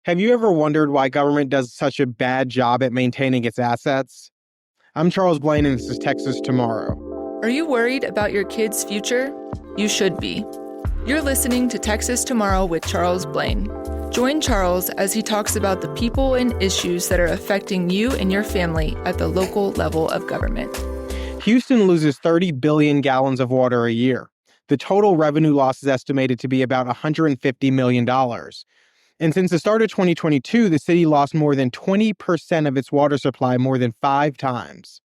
Have you ever wondered why government does such a bad job at maintaining its assets? I'm Charles Blaine, and this is Texas Tomorrow. Are you worried about your kids' future? You should be. You're listening to Texas Tomorrow with Charles Blaine. Join Charles as he talks about the people and issues that are affecting you and your family at the local level of government. Houston loses 30 billion gallons of water a year. The total revenue loss is estimated to be about $150 million. And since the start of 2022, the city lost more than 20% of its water supply more than 5 times.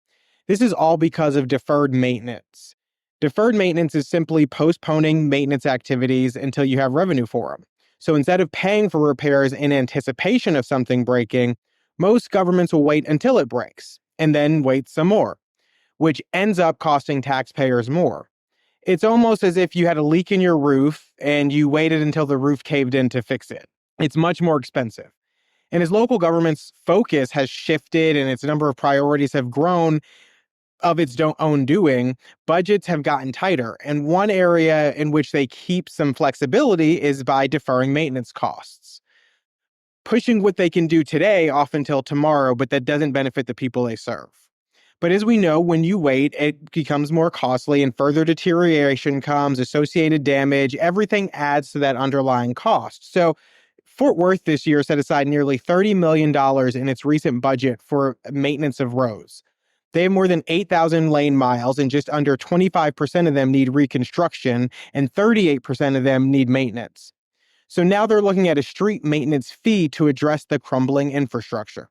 This is all because of deferred maintenance. Deferred maintenance is simply postponing maintenance activities until you have revenue for them. So instead of paying for repairs in anticipation of something breaking, most governments will wait until it breaks and then wait some more, which ends up costing taxpayers more. It's almost as if you had a leak in your roof and you waited until the roof caved in to fix it. It's much more expensive. And as local government's focus has shifted and its number of priorities have grown of its own doing, budgets have gotten tighter. And one area in which they keep some flexibility is by deferring maintenance costs, pushing what they can do today off until tomorrow, but that doesn't benefit the people they serve. But as we know, when you wait, it becomes more costly and further deterioration comes, associated damage, everything adds to that underlying cost. So Fort Worth this year set aside nearly $30 million in its recent budget for maintenance of roads. They have more than 8,000 lane miles, and just under 25% of them need reconstruction, and 38% of them need maintenance. So now they're looking at a street maintenance fee to address the crumbling infrastructure.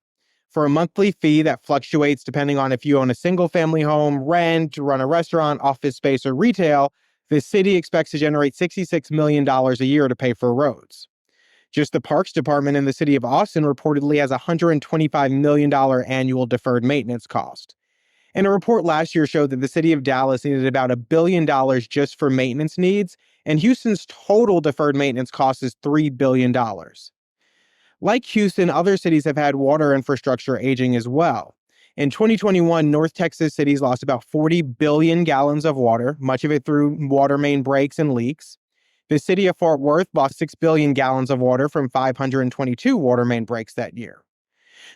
For a monthly fee that fluctuates depending on if you own a single-family home, rent, run a restaurant, office space, or retail, the city expects to generate $66 million a year to pay for roads. Just the Parks Department in the city of Austin reportedly has a $125 million annual deferred maintenance cost. And a report last year showed that the city of Dallas needed about $1 billion just for maintenance needs, and Houston's total deferred maintenance cost is $3 billion. Like Houston, other cities have had water infrastructure aging as well. In 2021, North Texas cities lost about 40 billion gallons of water, much of it through water main breaks and leaks. The city of Fort Worth lost 6 billion gallons of water from 522 water main breaks that year.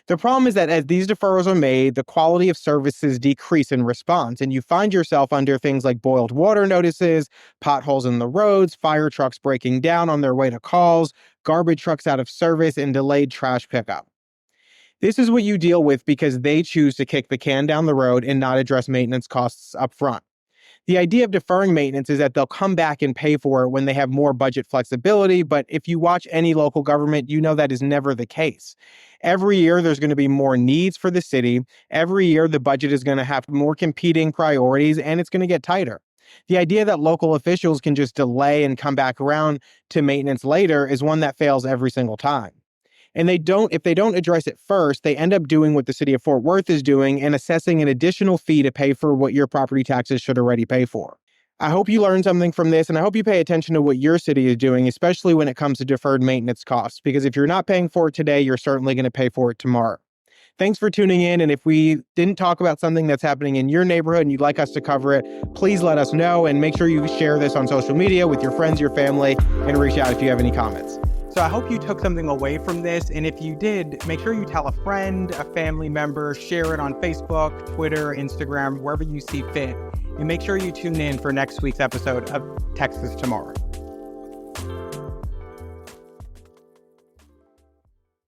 The problem is that as these deferrals are made, the quality of services decrease in response, and you find yourself under things like boiled water notices, potholes in the roads, fire trucks breaking down on their way to calls, garbage trucks out of service, and delayed trash pickup. This is what you deal with because they choose to kick the can down the road and not address maintenance costs up front. The idea of deferring maintenance is that they'll come back and pay for it when they have more budget flexibility, but if you watch any local government, you know that is never the case. Every year, there's going to be more needs for the city. Every year, the budget is going to have more competing priorities, and it's going to get tighter. The idea that local officials can just delay and come back around to maintenance later is one that fails every single time. And if they don't address it first, they end up doing what the city of Fort Worth is doing and assessing an additional fee to pay for what your property taxes should already pay for. I hope you learned something from this, and I hope you pay attention to what your city is doing, especially when it comes to deferred maintenance costs, because if you're not paying for it today, you're certainly going to pay for it tomorrow. Thanks for tuning in, and if we didn't talk about something that's happening in your neighborhood and you'd like us to cover it, please let us know, and make sure you share this on social media with your friends, your family, and reach out if you have any comments. So I hope you took something away from this, and if you did, make sure you tell a friend, a family member, share it on Facebook, Twitter, Instagram, wherever you see fit, and make sure you tune in for next week's episode of Texas Tomorrow.